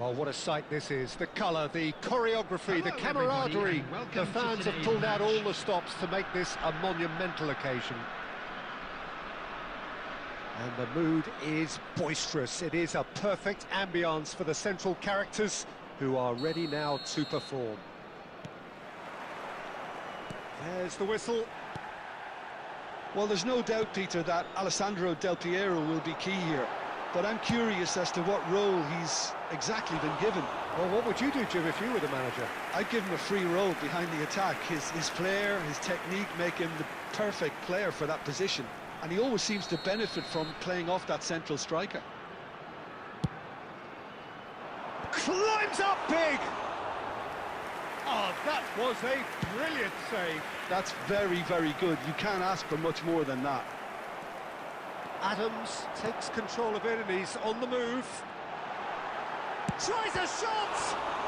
Well, what a sight this is. The colour, the choreography, the camaraderie. The fans have pulled out all the stops to make this a monumental occasion. And the mood is boisterous. It is a perfect ambience for the central characters who are ready now to perform. There's the whistle. Well, there's no doubt, Peter, that Alessandro Del Piero will be key here. But I'm curious as to what role he's exactly been given. Well, what would you do, Jim, if you were the manager? I'd give him a free role behind the attack. His flair, his technique make him the perfect player for that position. And he always seems to benefit from playing off that central striker. Climbs up big! Oh, that was a brilliant save. That's very, very good. You can't ask for much more than that. Adams takes control of it and he's on the move. Tries a shot!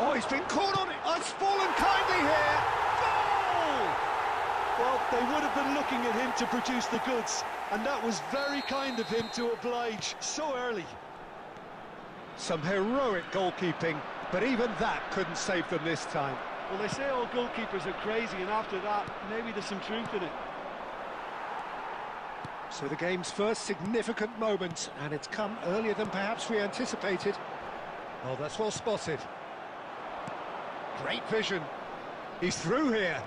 Oh, he's been caught on it. It's fallen kindly here. Goal! Well, they would have been looking at him to produce the goods, and that was very kind of him to oblige so early. Some heroic goalkeeping, but even that couldn't save them this time. Well, they say all goalkeepers are crazy, and after that, maybe there's some truth in it. So the game's first significant moment, and it's come earlier than perhaps we anticipated. Oh, that's well spotted. Great vision. He's through here.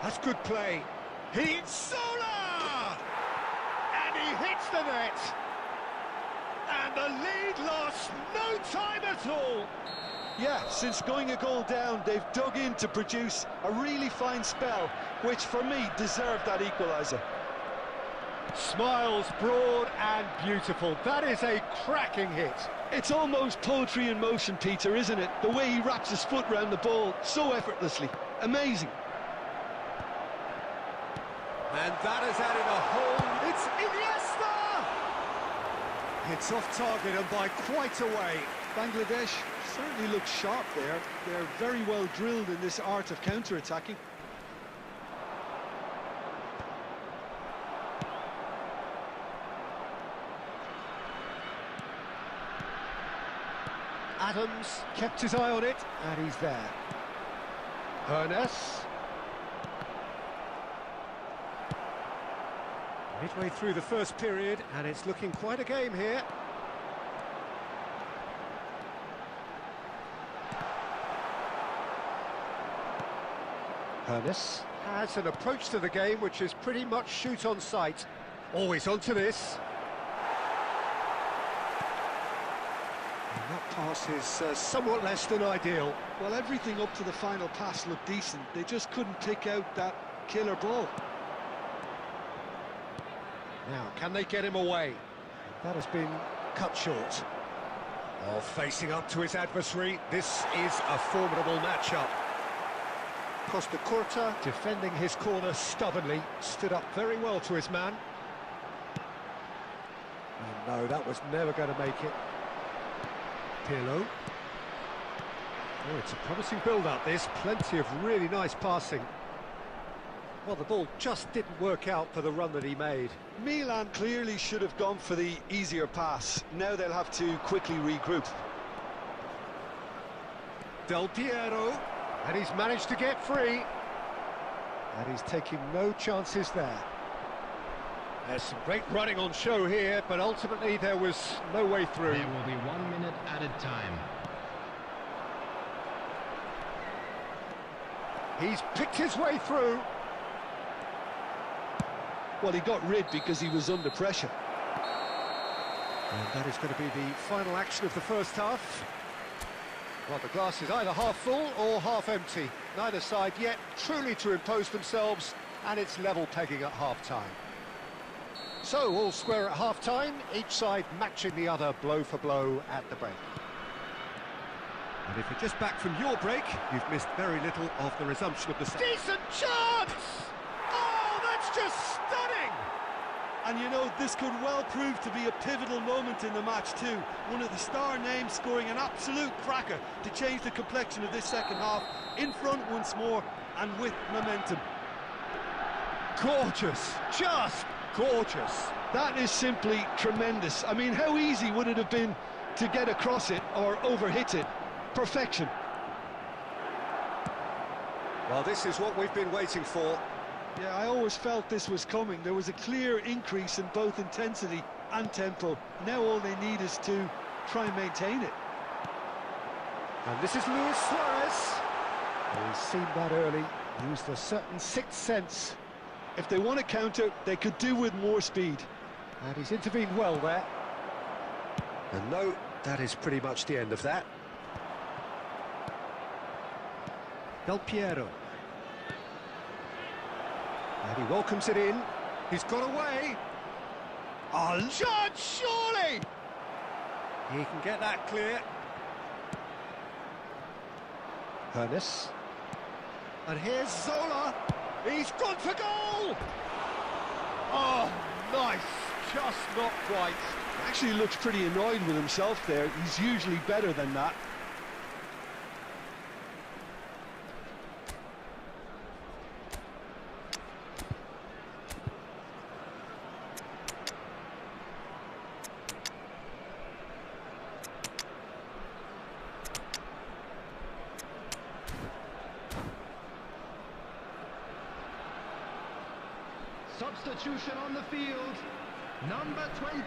That's good play. He's Sola! And he hits the net. And the lead lost no time at all. Yeah, since going a goal down, they've dug in to produce a really fine spell, which for me deserved that equaliser. Smiles broad and beautiful. That is a cracking hit. It's almost poetry in motion, Peter, isn't it? The way he wraps his foot round the ball so effortlessly. Amazing. And that has added a whole... It's Iniesta! It's off target and by quite a way. Bangladesh certainly looks sharp there. They're very well drilled in this art of counter-attacking. Adams kept his eye on it, and he's there. Ernest. Midway through the first period, and it's looking quite a game here. Ernest has an approach to the game which is pretty much shoot on sight. Always onto this. And that pass is somewhat less than ideal. Well, everything up to the final pass looked decent. They just couldn't pick out that killer ball. Now, can they get him away? That has been cut short. Oh, facing up to his adversary, this is a formidable matchup. Potw, defending his corner stubbornly, stood up very well to his man. And no, that was never going to make it. Pirlo. Oh, it's a promising build-up, this. Plenty of really nice passing. Well, the ball just didn't work out for the run that he made. Milan clearly should have gone for the easier pass. Now they'll have to quickly regroup. Del Piero, and he's managed to get free. And he's taking no chances there. There's some great running on show here, but ultimately there was no way through. There will be 1 minute added time. He's picked his way through. Well, he got rid because he was under pressure. And that is going to be the final action of the first half. Well, the glass is either half full or half empty. Neither side yet truly to impose themselves, and it's level pegging at half-time. So, all square at half-time, each side matching the other blow for blow at the break. And if you're just back from your break, you've missed very little of the resumption of the... Decent chance! Oh, that's just stunning! And you know, this could well prove to be a pivotal moment in the match too. One of the star names scoring an absolute cracker to change the complexion of this second half. In front once more and with momentum. Gorgeous, just gorgeous. That is simply tremendous. I mean, how easy would it have been to get across it or overhit it? Perfection. Well, this is what we've been waiting for. Yeah, I always felt this was coming. There was a clear increase in both intensity and tempo. Now all they need is to try and maintain it. And this is Luis Suarez. He's seen that early, used a certain sixth sense. If they want to counter, they could do with more speed. And he's intervened well there. And no, that is pretty much the end of that. Del Piero. And he welcomes it in. He's got away. Oh, Judge, surely! He can get that clear. Ernest. And here's Zola. He's gone for goal! Oh, nice. Just not quite. Actually looks pretty annoyed with himself there. He's usually better than that. Substitution on the field, number 20.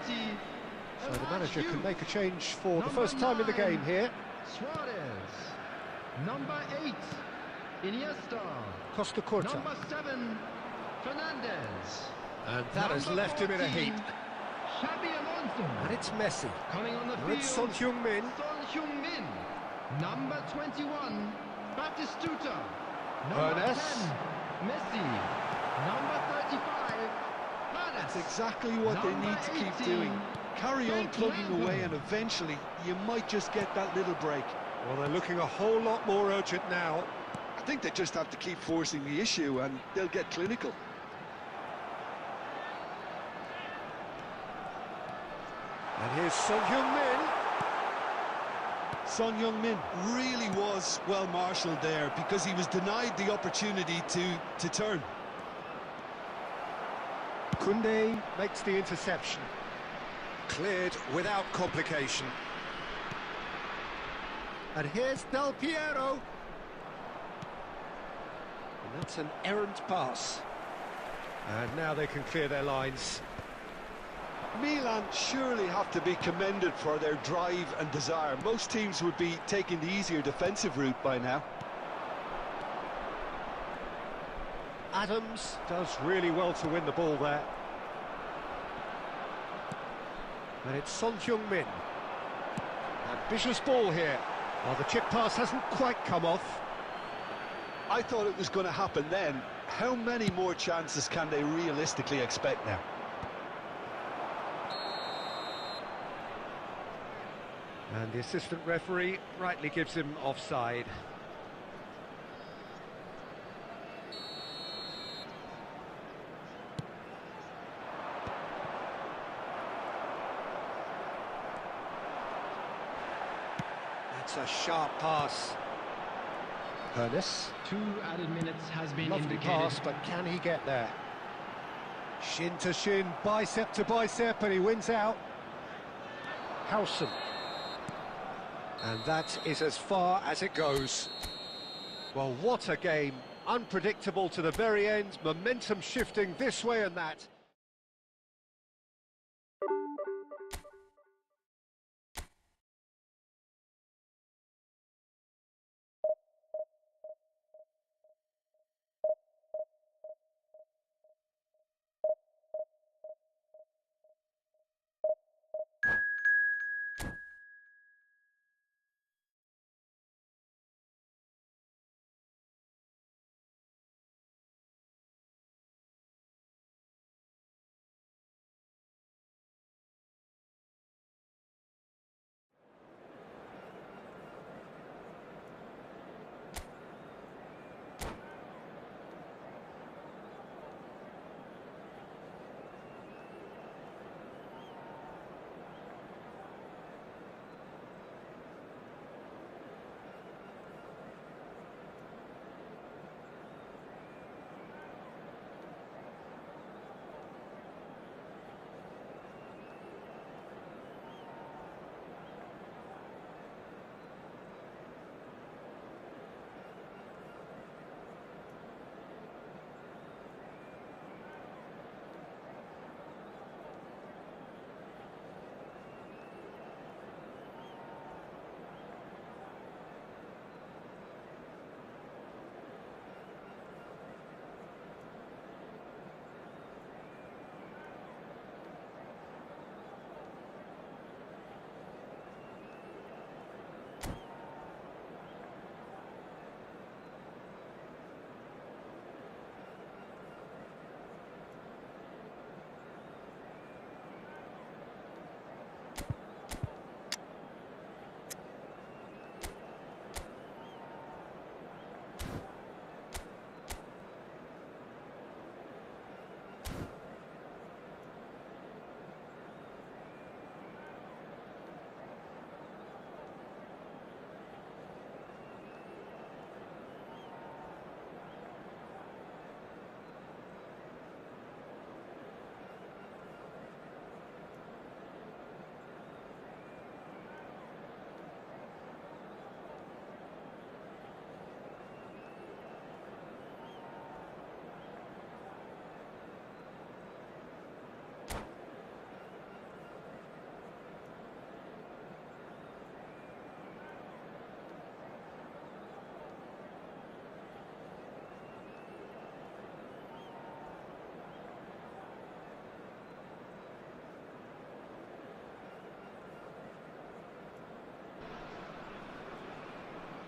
So the manager can make a change for the first time in the game here. Suarez. Number 8, Iniesta. Potw. Number 7, Fernandez. And that has left him in a heap. Xabi Alonso. And it's Messi. Coming on the And field, it's Son Heung-min. Son Heung-min. Number 21, Batistuta. Number Ernest. 10, Messi. Number 35, That's exactly what they need to keep doing. Carry on plugging away and eventually you might just get that little break. Well, they're looking a whole lot more urgent now. I think they just have to keep forcing the issue and they'll get clinical. And here's Son Heung-min. Son Heung-min really was well marshalled there because he was denied the opportunity to turn. Koundé makes the interception. Cleared without complication. And here's Del Piero. And that's an errant pass. And now they can clear their lines. Milan surely have to be commended for their drive and desire. Most teams would be taking the easier defensive route by now. Adams does really well to win the ball there. And it's Son Heung-min. Ambitious ball here. Well, the chip pass hasn't quite come off. I thought it was going to happen then. How many more chances can they realistically expect now? And the assistant referee rightly gives him offside. That's a sharp pass. Ernest. 2 added minutes has been Lovely indicated. pass, but can he get there? Shin to shin, bicep to bicep, and he wins out. Howson. And that is as far as it goes. Well, what a game. Unpredictable to the very end, momentum shifting this way and that.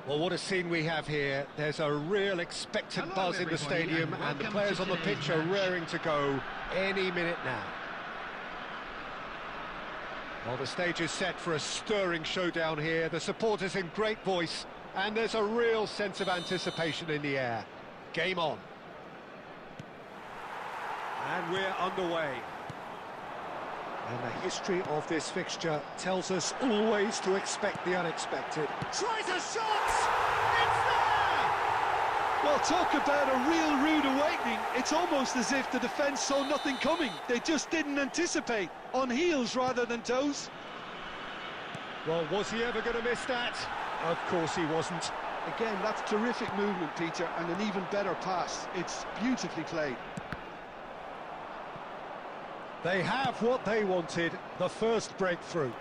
Well, what a scene we have here. There's a real expectant Hello, buzz in the everybody, stadium, and and the welcome players to on the today's pitch are match. raring to go any minute now. Well, the stage is set for a stirring showdown here. The supporters in great voice, and there's a real sense of anticipation in the air. Game on. And we're underway. And the history of this fixture tells us always to expect the unexpected. Tries a shot! It's there! Well, talk about a real rude awakening. It's almost as if the defence saw nothing coming. They just didn't anticipate. On heels rather than toes. Well, was he ever going to miss that? Of course he wasn't. Again, that's terrific movement, Peter, and an even better pass. It's beautifully played. They have what they wanted, the first breakthrough.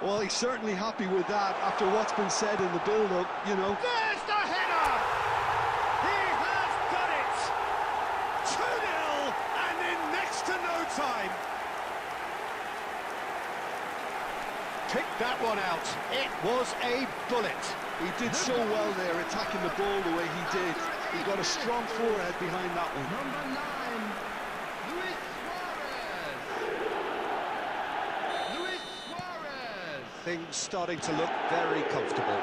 Well, he's certainly happy with that after what's been said in the build-up, you know. There's the header! He has done it! 2-0 and in next to no time. Pick that one out. It was a bullet. He did so well there, attacking the ball the way he did. He got a strong forehead behind that one. Number 9, Luis Suarez. Things starting to look very comfortable.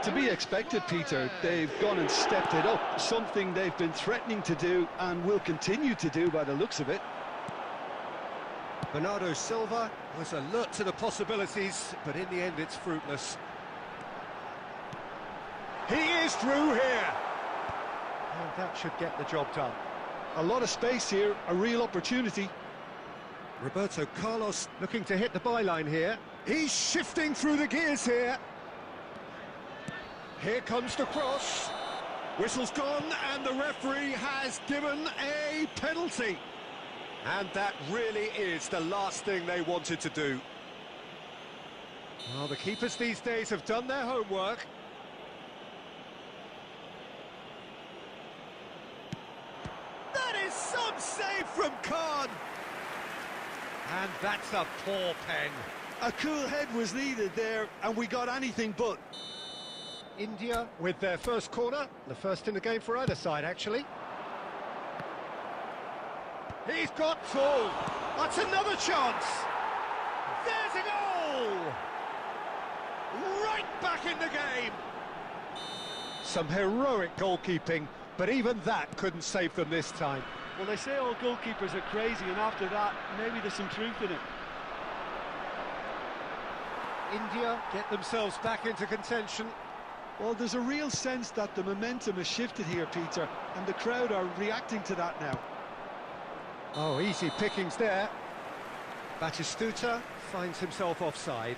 To be expected, Peter. They've gone and stepped it up, something they've been threatening to do and will continue to do by the looks of it. Bernardo Silva was alert to the possibilities, but in the end it's fruitless. He is through here! And that should get the job done. A lot of space here, a real opportunity. Roberto Carlos looking to hit the byline here. He's shifting through the gears here. Here comes the cross. Whistle's gone and the referee has given a penalty. And that really is the last thing they wanted to do. Well, the keepers these days have done their homework. That is some save from Khan. And that's a poor pen. A cool head was needed there, and we got anything but. India with their first corner, the first in the game for either side, actually. He's got full. That's another chance. There's a goal. Right back in the game. Some heroic goalkeeping, but even that couldn't save them this time. Well, they say all goalkeepers are crazy, and after that, maybe there's some truth in it. India get themselves back into contention. Well, there's a real sense that the momentum has shifted here, Peter, and the crowd are reacting to that now. Oh, easy pickings there. Batistuta finds himself offside.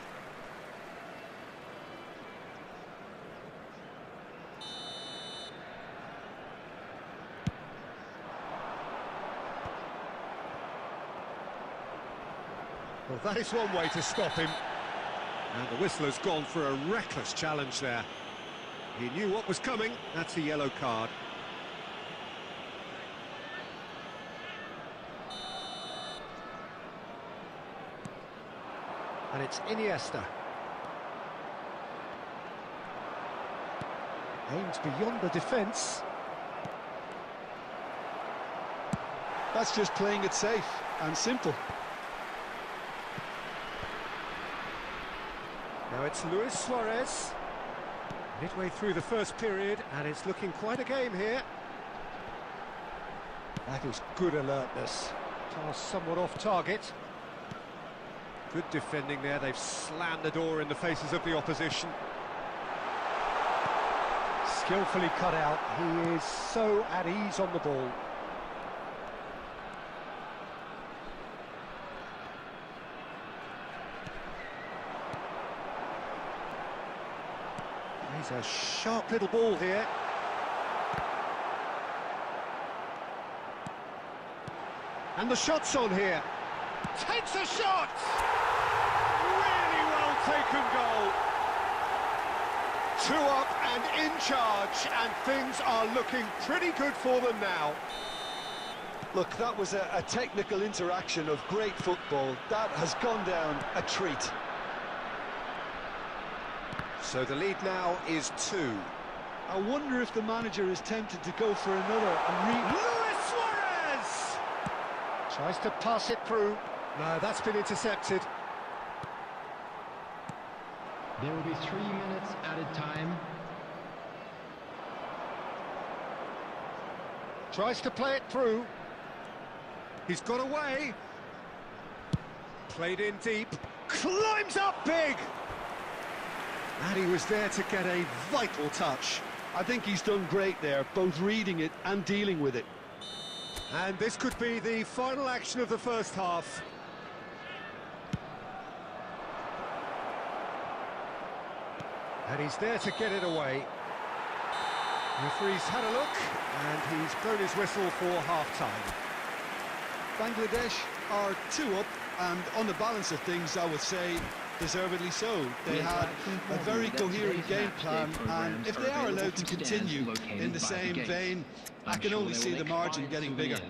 Well, that is one way to stop him. And the whistler's gone for a reckless challenge there. He knew what was coming. That's a yellow card. And it's Iniesta. Aims beyond the defence. That's just playing it safe and simple. Now it's Luis Suarez. Midway through the first period, and it's looking quite a game here. That is good alertness. Pass somewhat off target. Good defending there. They've slammed the door in the faces of the opposition. Skillfully cut out. He is so at ease on the ball. He's a sharp little ball here. And the shot's on here. Takes a shot! Really well taken goal. 2 up and in charge, and things are looking pretty good for them now. Look, that was a technical interaction of great football. That has gone down a treat. So the lead now is 2. I wonder if the manager is tempted to go for another and Luis Suarez! Tries to pass it through. No, that's been intercepted. There will be 3 minutes added time. Tries to play it through. He's got away. Played in deep. Climbs up big! And he was there to get a vital touch. I think he's done great there, both reading it and dealing with it. And this could be the final action of the first half. And he's there to get it away. The referee's had a look, and he's blown his whistle for half-time. Bangladesh are 2 up, and on the balance of things, I would say deservedly so. They had a very coherent game plan, and if they are allowed to continue in the same vein, I can only see the margin getting bigger.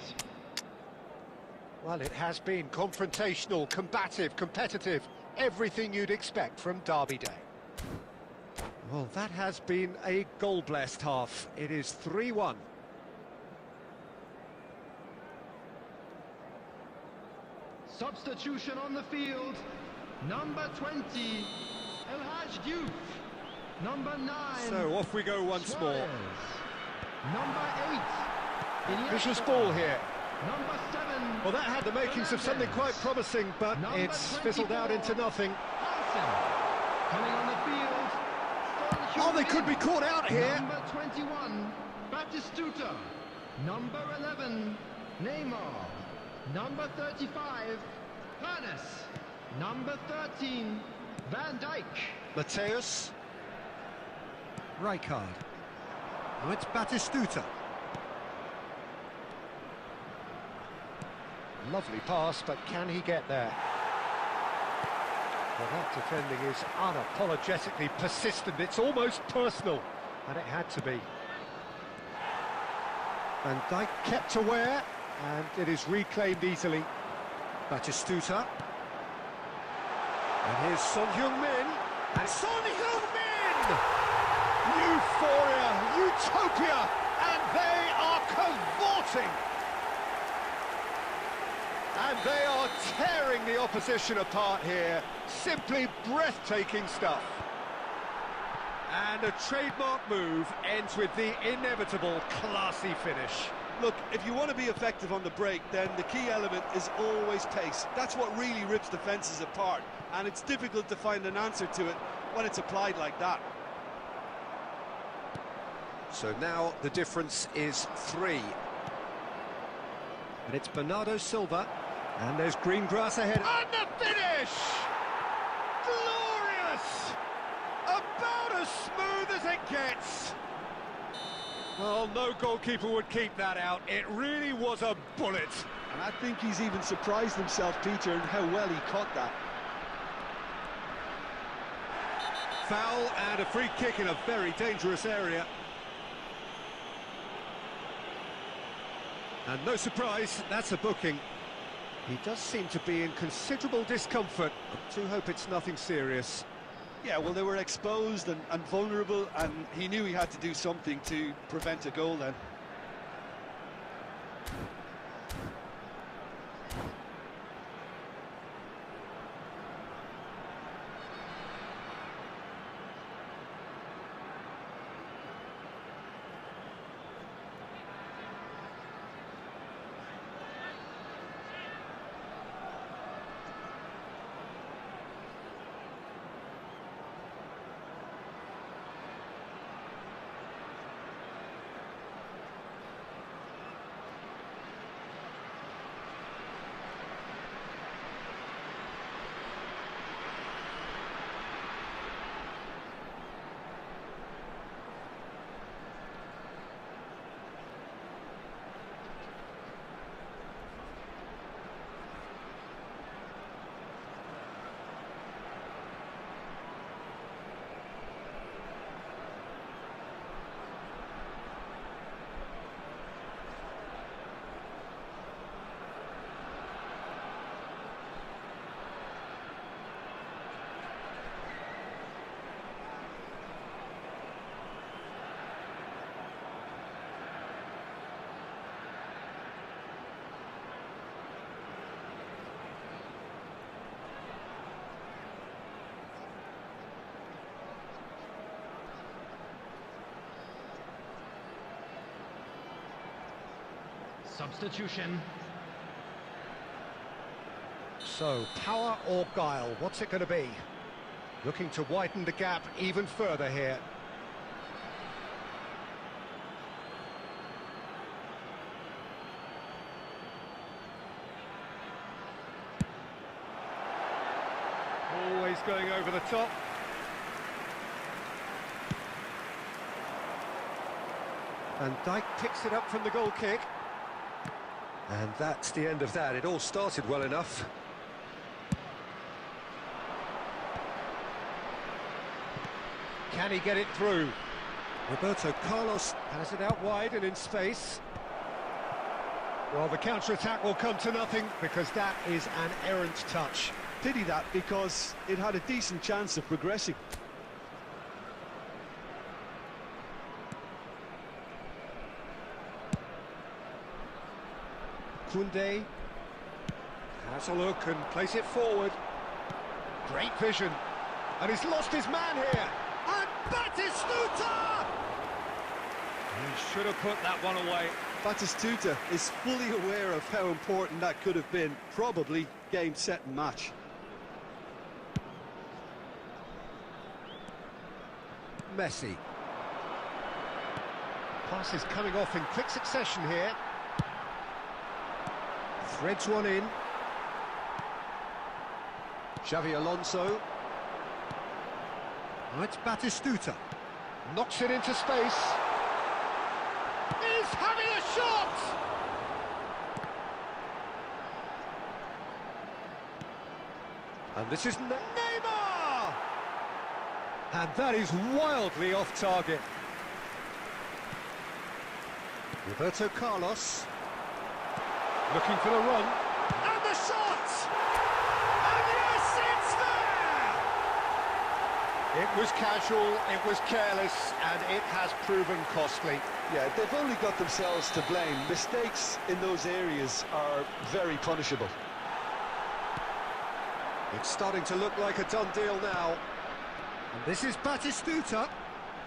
Well, it has been confrontational, combative, competitive, everything you'd expect from Derby Day. Well, that has been a goal-blessed half. It is 3-1. Substitution on the field. Number 20, El Hadj Diouf. Number 9. So off we go once Suarez. more. Number 8, Iniesta. Vicious ball here. Number 7. Well, that had the makings of something quite promising, but Number it's fizzled out 24, into nothing. Hansen. Coming on the field. Oh, they could be caught out here. Number 21, Batistuta. Number 11, Neymar. Number 35, Panis. Number 13, Van Dijk. Mateus. Rijkaard. Oh, it's Batistuta. Lovely pass, but can he get there? Well, that defending is unapologetically persistent. It's almost personal, and it had to be. Van Dijk kept aware, and it is reclaimed easily. Batistuta. And here's Son Heung-min. And Son Heung-min! Euphoria, utopia, and they are cavorting. And they are tearing the opposition apart here. Simply breathtaking stuff. And a trademark move ends with the inevitable classy finish. Look, if you want to be effective on the break, then the key element is always pace. That's what really rips defences apart, and it's difficult to find an answer to it when it's applied like that. So now the difference is 3. And it's Bernardo Silva. And there's green grass ahead. And the finish! Glorious! About as smooth as it gets. Well, no goalkeeper would keep that out. It really was a bullet. And I think he's even surprised himself, Peter, in how well he caught that. Foul and a free kick in a very dangerous area. And no surprise, that's a booking. He does seem to be in considerable discomfort. I do hope it's nothing serious. Yeah, well, they were exposed and vulnerable, and he knew he had to do something to prevent a goal then. Substitution. So, power or guile, what's it going to be? Looking to widen the gap even further here. Always going over the top. And Dijk picks it up from the goal kick. And that's the end of that. It all started well enough. Can he get it through? Roberto Carlos has it out wide and in space. Well, the counter-attack will come to nothing because that is an errant touch. Pity that, because it had a decent chance of progressing. Koundé has a look and plays it forward. Great vision. And he's lost his man here. And Batistuta! He should have put that one away. Batistuta is fully aware of how important that could have been. Probably game, set and match. Messi. Pass is coming off in quick succession here. Threads one in. Xavi Alonso. Oh, it's Batistuta. Knocks it into space. He's having a shot! And this is Neymar! And that is wildly off target. Roberto Carlos. Looking for the run. And the shot! And yes, it's there! It was casual, it was careless, and it has proven costly. Yeah, they've only got themselves to blame. Mistakes in those areas are very punishable. It's starting to look like a done deal now. And this is Batistuta.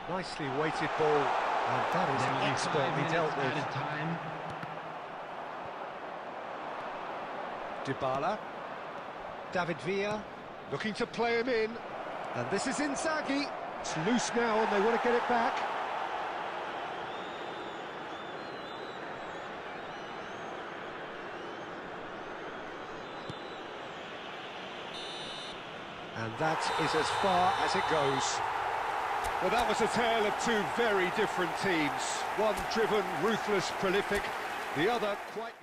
Nicely weighted ball. And that is expertly dealt with. Time. Dybala. David Villa. Looking to play him in. And this is Inzaghi. It's loose now and they want to get it back. And that is as far as it goes. Well, that was a tale of two very different teams. One driven, ruthless, prolific. The other quite...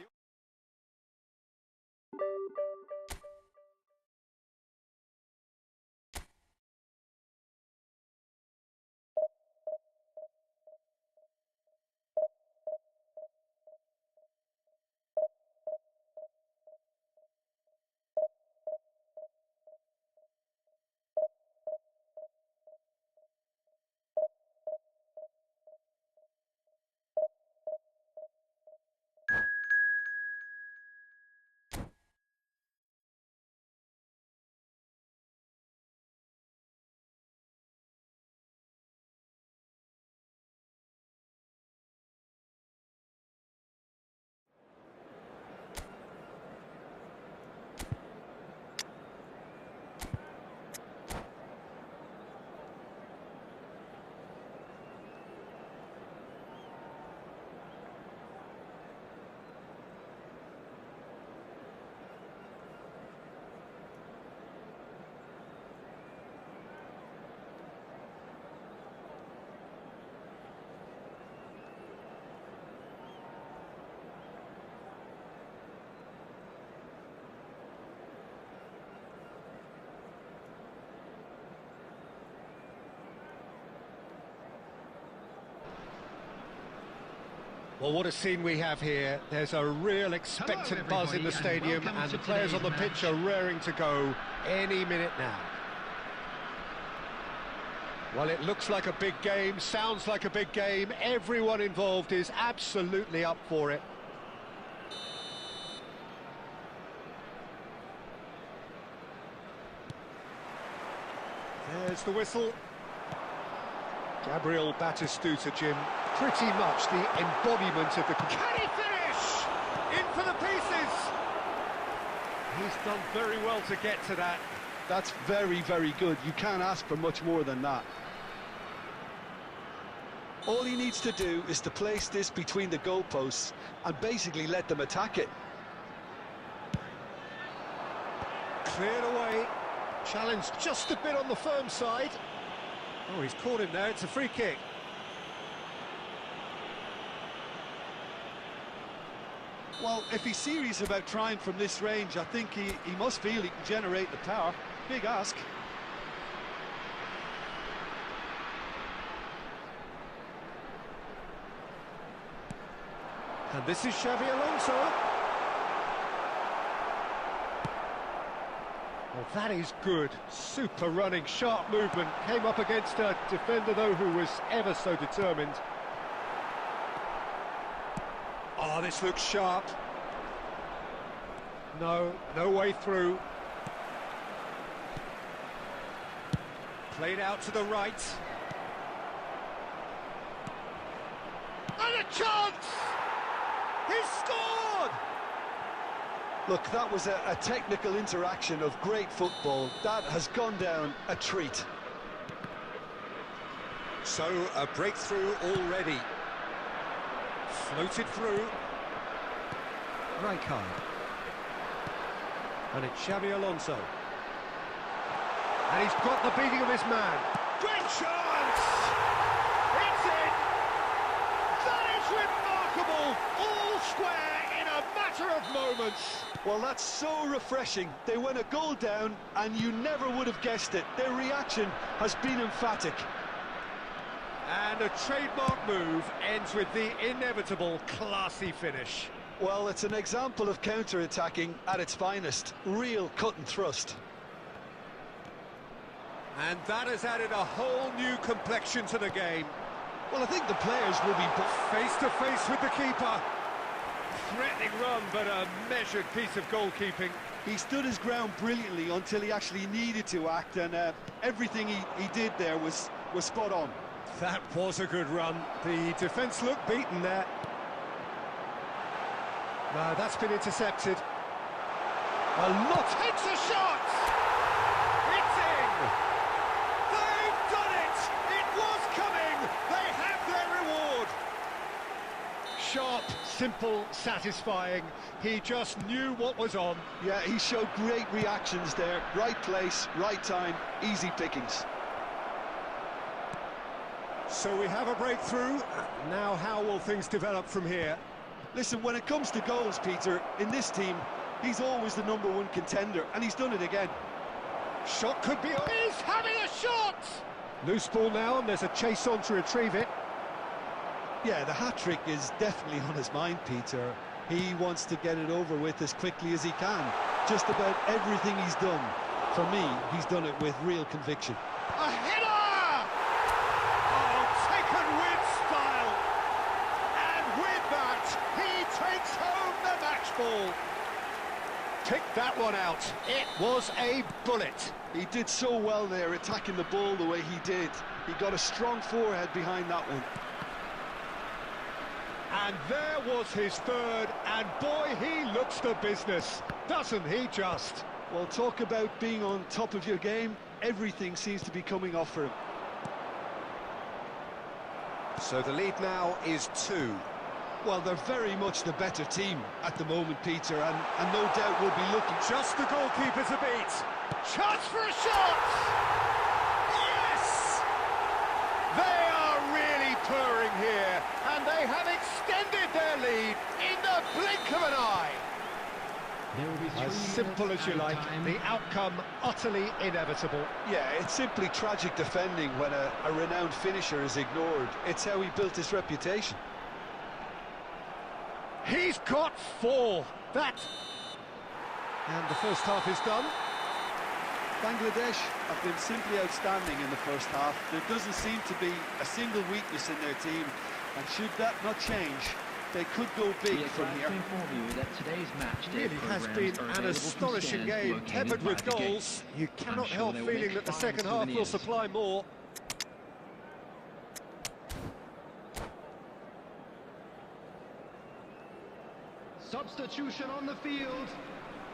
Well, what a scene we have here. There's a real expectant buzz in the stadium, and the players on the pitch are raring to go any minute now. Well, it looks like a big game, sounds like a big game. Everyone involved is absolutely up for it. There's the whistle. Gabriel Batistuta, Jim, pretty much the embodiment of the... Can he finish? In for the pieces! He's done very well to get to that. That's very, very good. You can't ask for much more than that. All he needs to do is to place this between the goalposts and basically let them attack it. Cleared away. Challenged just a bit on the firm side. Oh, he's caught him there. It's a free kick. Well, if he's serious about trying from this range, I think he must feel he can generate the power. Big ask. And this is Xavi Alonso. Well, that is good. Super running, sharp movement. Came up against a defender, though, who was ever so determined. Oh, this looks sharp. No way through. Played out to the right. And a chance! He's scored! Look, that was a technical interaction of great football. That has gone down a treat. So, a breakthrough already. Floated through. Rijkaard. And it's Xavi Alonso. And he's got the beating of his man. Great chance! It's in! That is remarkable! All square in a matter of moments. Well, that's so refreshing. They went a goal down, and you never would have guessed it. Their reaction has been emphatic. And a trademark move ends with the inevitable classy finish. Well, it's an example of counter-attacking at its finest. Real cut and thrust. And that has added a whole new complexion to the game. Well, I think the players will be face to face with the keeper. Threatening run, but a measured piece of goalkeeping. He stood his ground brilliantly until he actually needed to act, and everything he did there was spot on. That was a good run. The defence looked beaten there. No, that's been intercepted. A lot takes a shot! It's in! They've done it! It was coming! They have their reward! Sharp, simple, satisfying. He just knew what was on. Yeah, he showed great reactions there. Right place, right time, easy pickings. So we have a breakthrough. Now how will things develop from here? Listen, when it comes to goals, Peter, in this team, he's always the #1 contender, and he's done it again. Shot could be on. He's having a shot! Loose ball now, and there's a chase on to retrieve it. Yeah, the hat-trick is definitely on his mind, Peter. He wants to get it over with as quickly as he can. Just about everything he's done, for me, he's done it with real conviction. A header! Taken with style, and with that, he takes home the match ball. Pick that one out. It was a bullet. He did so well there, attacking the ball the way he did. He got a strong forehead behind that one. And there was his third, and boy, he looks the business, doesn't he just? Well, talk about being on top of your game. Everything seems to be coming off for him. So the lead now is 2. Well, they're very much the better team at the moment, Peter, and no doubt will be looking. Just the goalkeeper to beat. Chance for a shot! Yes! They are really purring here, and they have extended their lead in the blink of an eye. As simple as you like, the outcome utterly inevitable. Yeah, it's simply tragic defending when a renowned finisher is ignored. It's how he built his reputation. He's got 4. That. And the first half is done. Bangladesh have been simply outstanding in the first half. There doesn't seem to be a single weakness in their team, and should that not change, they could go big from here. It really has been an astonishing game, peppered with goals. You cannot help feeling that the second half will supply more. Substitution on the field.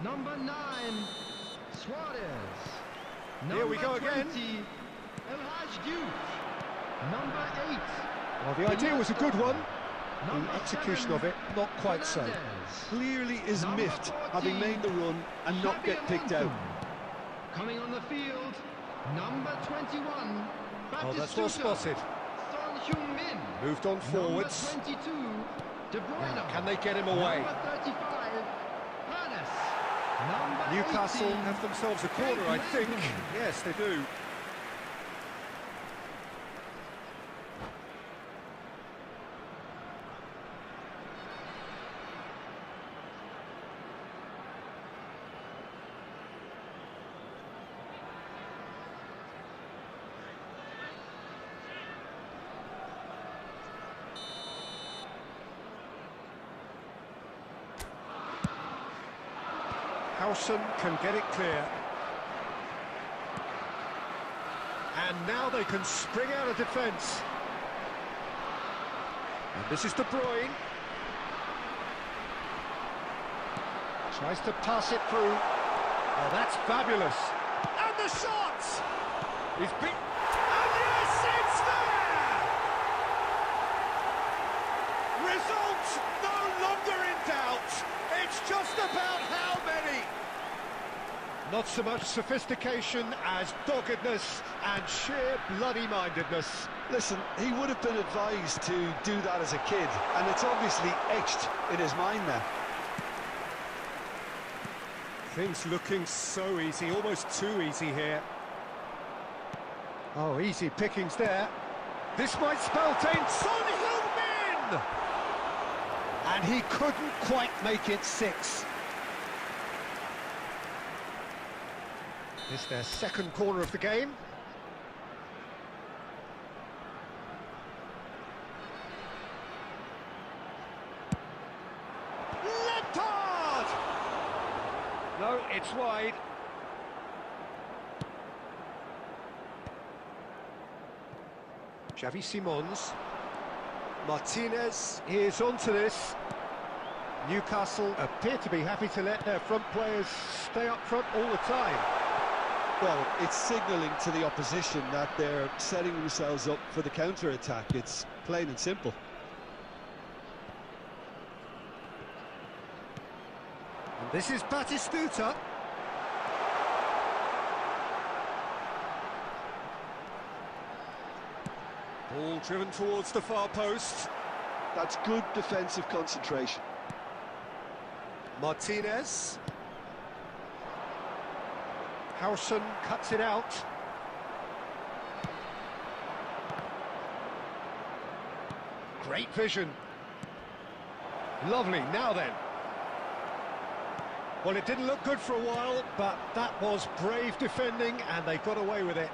Number 9, Suarez. Here we go again. 20, Number 8. Well, the idea was a good one. The execution of it, not quite so. Clearly is miffed, having made the run and not get picked out. Coming on the field, number 21. Oh, that's well spotted. Moved on forwards. Number 22, De Bruyne. Can they get him away? Number 35, Ernest. Number Newcastle 18, have themselves a corner, I think. Yes, they do. Howson can get it clear. And now they can spring out of defence. And this is De Bruyne. Tries to pass it through. Oh, that's fabulous. And the shot! He's beat. And yes, it's there! Result no longer in doubt. It's just about how many. Not so much sophistication as doggedness and sheer bloody-mindedness. Listen, he would have been advised to do that as a kid, and it's obviously etched in his mind now. Things looking so easy, almost too easy here. Oh, easy pickings there. This might spell danger. Son Heung-min! And he couldn't quite make it 6. It's their second corner of the game. Lampard! No, it's wide. Xavi Simons. Martinez is onto this. Newcastle appear to be happy to let their front players stay up front all the time. Well, it's signalling to the opposition that they're setting themselves up for the counter-attack. It's plain and simple. And this is Batistuta. Ball driven towards the far post. That's good defensive concentration. Martinez. Howson cuts it out. Great vision. Lovely, now then. Well, it didn't look good for a while, but that was brave defending, and they got away with it.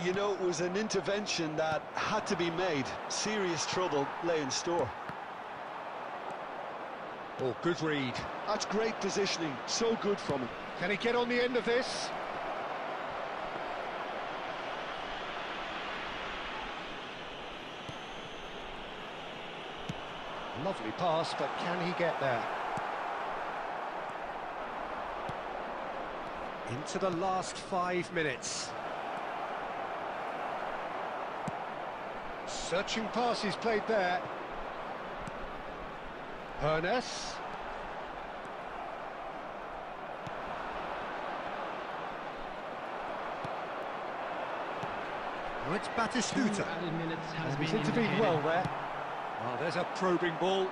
You know, it was an intervention that had to be made. Serious trouble lay in store. Oh, good read. That's great positioning, so good from him. Can he get on the end of this? Lovely pass, but can he get there? Into the last 5 minutes. Searching pass he's played there. Ernest. Oh, it's Batistuta. He's intervened well there. Oh, there's a probing ball.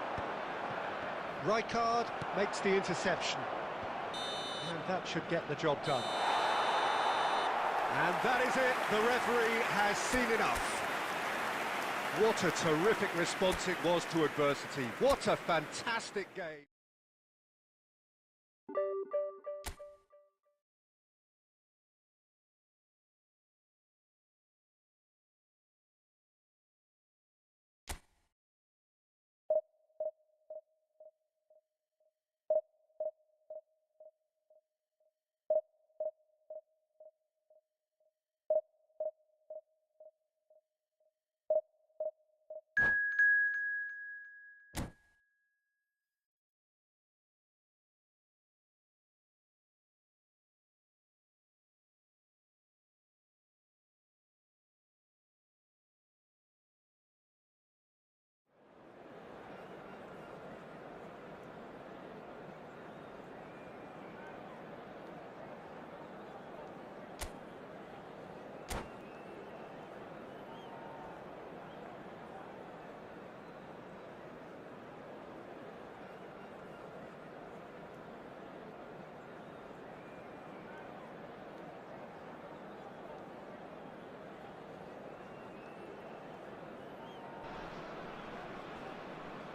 Rijkaard makes the interception. And that should get the job done. And that is it. The referee has seen enough. What a terrific response it was to adversity. What a fantastic game.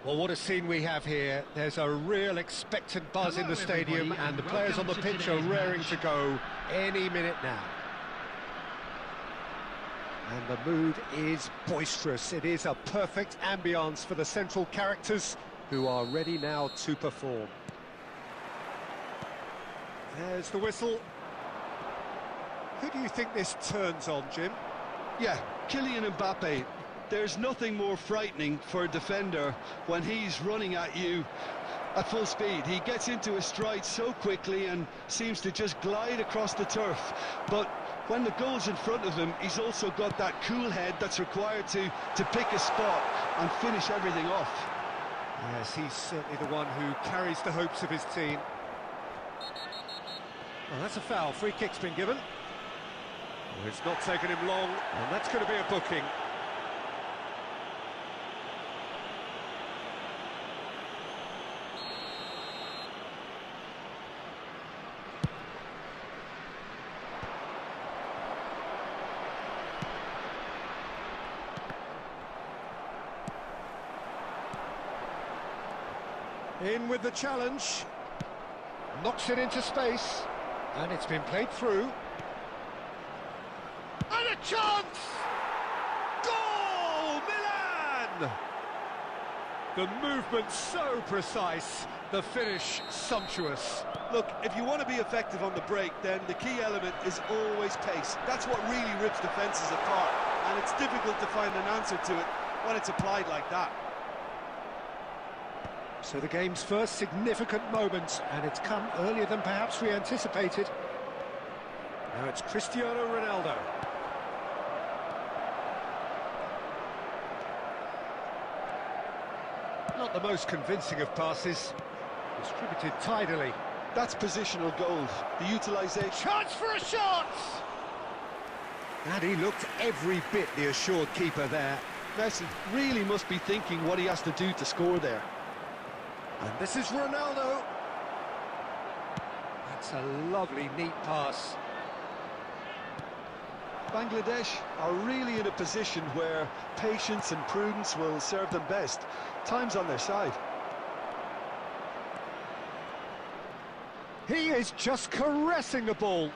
Well, what a scene we have here. There's a real expectant buzz in the stadium, and the players on the pitch are raring to go any minute now. And the mood is boisterous. It is a perfect ambience for the central characters, who are ready now to perform. There's the whistle. Who do you think this turns on, Jim? Yeah, Kylian Mbappe. There's nothing more frightening for a defender when he's running at you at full speed. He gets into a stride so quickly and seems to just glide across the turf. But when the goal's in front of him, he's also got that cool head that's required to pick a spot and finish everything off. Yes, he's certainly the one who carries the hopes of his team. Well, that's a foul. Free kick's been given. Well, it's not taken him long, and that's going to be a booking. In with the challenge, knocks it into space, and it's been played through. And a chance! Goal, Milan! The movement so precise, the finish sumptuous. Look, if you want to be effective on the break, then the key element is always pace. That's what really rips defences apart, and it's difficult to find an answer to it when it's applied like that. So the game's first significant moment, and it's come earlier than perhaps we anticipated. Now it's Cristiano Ronaldo. Not the most convincing of passes, distributed tidily. That's positional gold, the utilisation. Chance for a shot! And he looked every bit the assured keeper there. Messi really must be thinking what he has to do to score there. And this is Ronaldo. That's a lovely, neat pass. Bangladesh are really in a position where patience and prudence will serve them best. Time's on their side. He is just caressing the ball.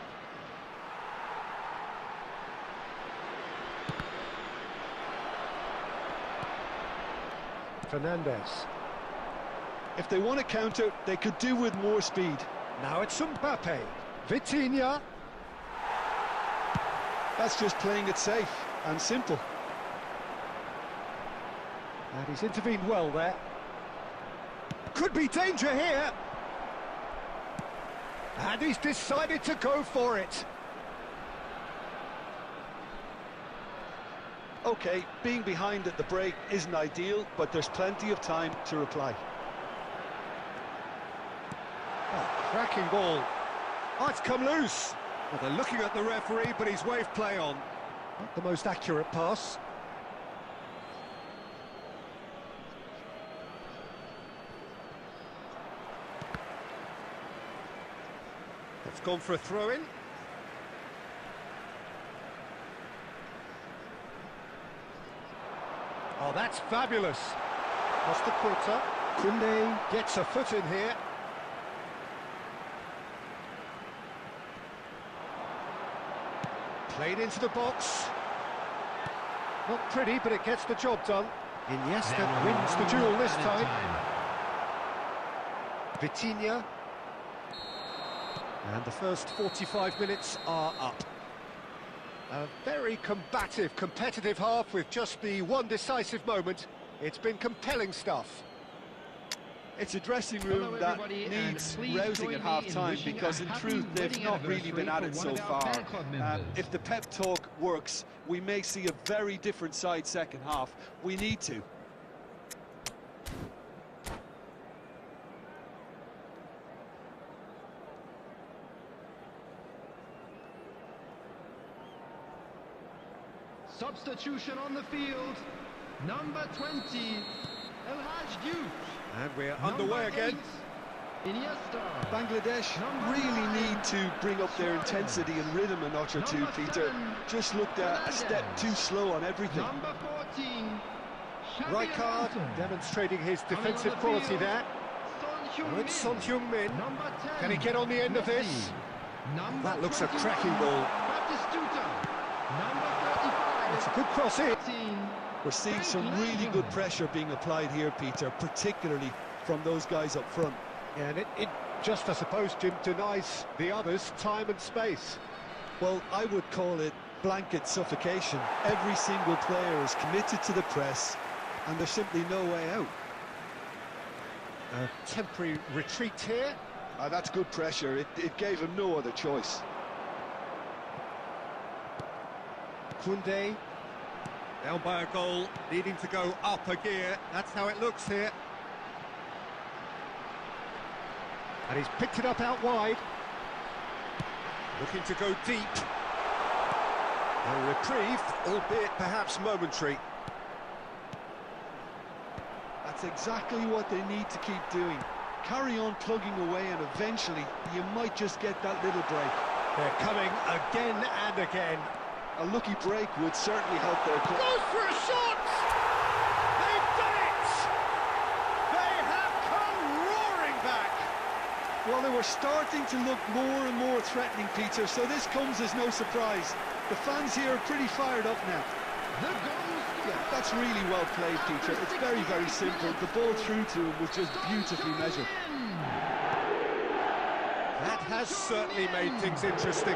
Fernandez. If they want to counter, they could do with more speed. Now it's Mbappe. Vitinha. That's just playing it safe and simple. And he's intervened well there. Could be danger here. And he's decided to go for it. OK, being behind at the break isn't ideal, but there's plenty of time to reply. Oh, cracking ball. Oh, it's come loose. Well, they're looking at the referee, but he's waved play on. Not the most accurate pass. It's gone for a throw-in. Oh, that's fabulous. Costa Curta. Koundé gets a foot in here. Played into the box. Not pretty, but it gets the job done. Iniesta wins the duel this time. Vitinha. And the first 45 minutes are up. A very combative, competitive half with just the one decisive moment. It's been compelling stuff. It's a dressing room that needs rousing at half-time because, in truth, they've not really been at it so far. If the pep talk works, we may see a very different side second half. We need to. Substitution on the field. Number 20, Diouf. And we're underway again. Iniesta. Bangladesh really need to bring up their intensity and rhythm a notch or two, Peter. Just looked a step too slow on everything. Number 14, Right card, demonstrating his defensive quality there. Oh, it's Son Heung-min. Can he get on the end of this? That looks a cracking ball. It's a good cross in. We're seeing some really good pressure being applied here, Peter, particularly from those guys up front. Yeah, and it just, I suppose, Jim, denies the others time and space. Well, I would call it blanket suffocation. Every single player is committed to the press, and there's simply no way out. A temporary retreat here. That's good pressure. It gave him no other choice. Koundé, down by a goal, needing to go up a gear. That's how it looks here. And he's picked it up out wide. Looking to go deep. A reprieve, albeit perhaps momentary. That's exactly what they need to keep doing. Carry on plugging away, and eventually you might just get that little break. They're coming again and again. A lucky break would certainly help their club. Goes for a shot! They've done it! They have come roaring back! Well, they were starting to look more and more threatening, Peter, so this comes as no surprise. The fans here are pretty fired up now. Yeah, that's really well played, Peter. It's very, very simple. The ball through to him was just beautifully measured. That has certainly made things interesting.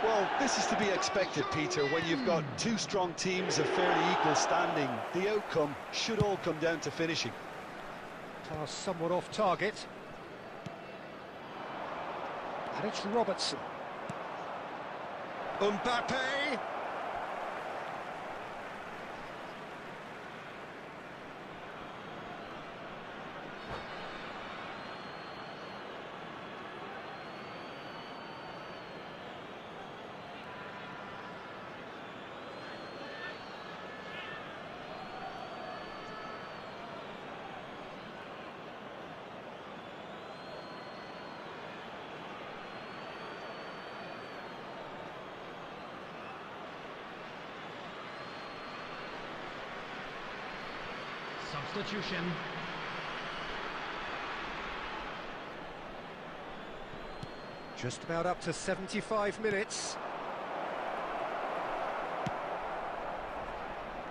Well, this is to be expected, Peter. When you've got two strong teams of fairly equal standing, the outcome should all come down to finishing. Pass somewhat off target. And it's Robertson. Mbappe. Substitution. Just about up to 75 minutes.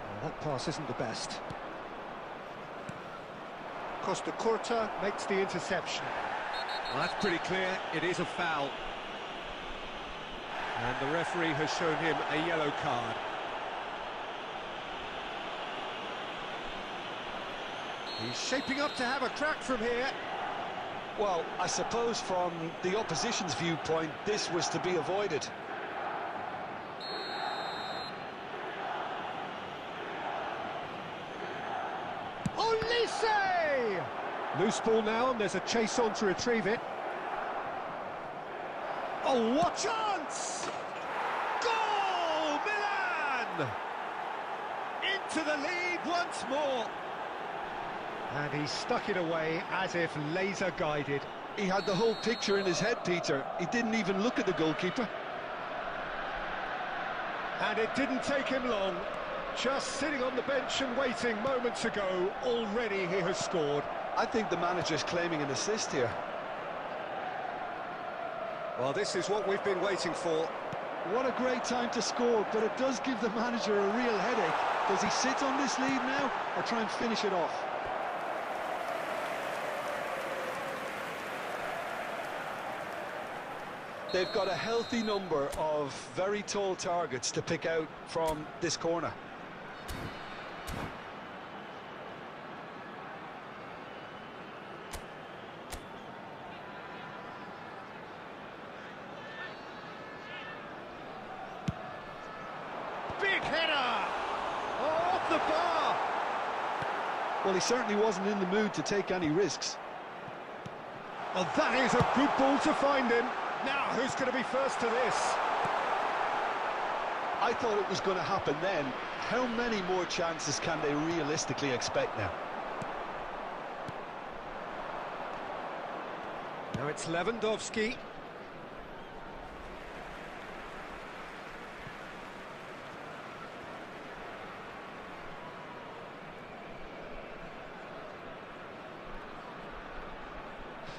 Oh, that pass isn't the best. Costa Curta makes the interception. Well, that's pretty clear, it is a foul. And the referee has shown him a yellow card. He's shaping up to have a crack from here. Well, I suppose from the opposition's viewpoint, this was to be avoided. Olise! Loose ball now, and there's a chase on to retrieve it. Oh, what chance! Goal, Milan! Into the lead once more. And he stuck it away as if laser guided. He had the whole picture in his head, Peter. He didn't even look at the goalkeeper. And it didn't take him long. Just sitting on the bench and waiting moments ago, already he has scored. I think the manager's claiming an assist here. Well, this is what we've been waiting for. What a great time to score, but it does give the manager a real headache. Does he sit on this lead now, or try and finish it off? They've got a healthy number of very tall targets to pick out from this corner. Big header! Oh, off the bar! Well, he certainly wasn't in the mood to take any risks. Well, that is a good ball to find him. Now, who's going to be first to this? I thought it was going to happen then. How many more chances can they realistically expect now? Now it's Lewandowski.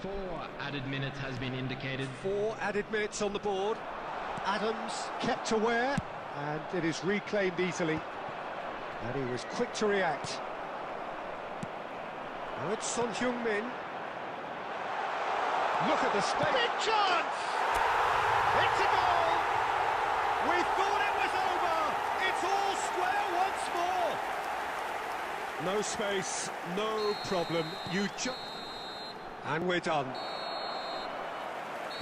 4 added minutes has been indicated. 4 added minutes on the board. Adams kept aware, and it is reclaimed easily. And he was quick to react. Now it's Son Heung-min. Look at the space. Big chance! It's a goal! We thought it was over! It's all square once more! No space, no problem. And we're done.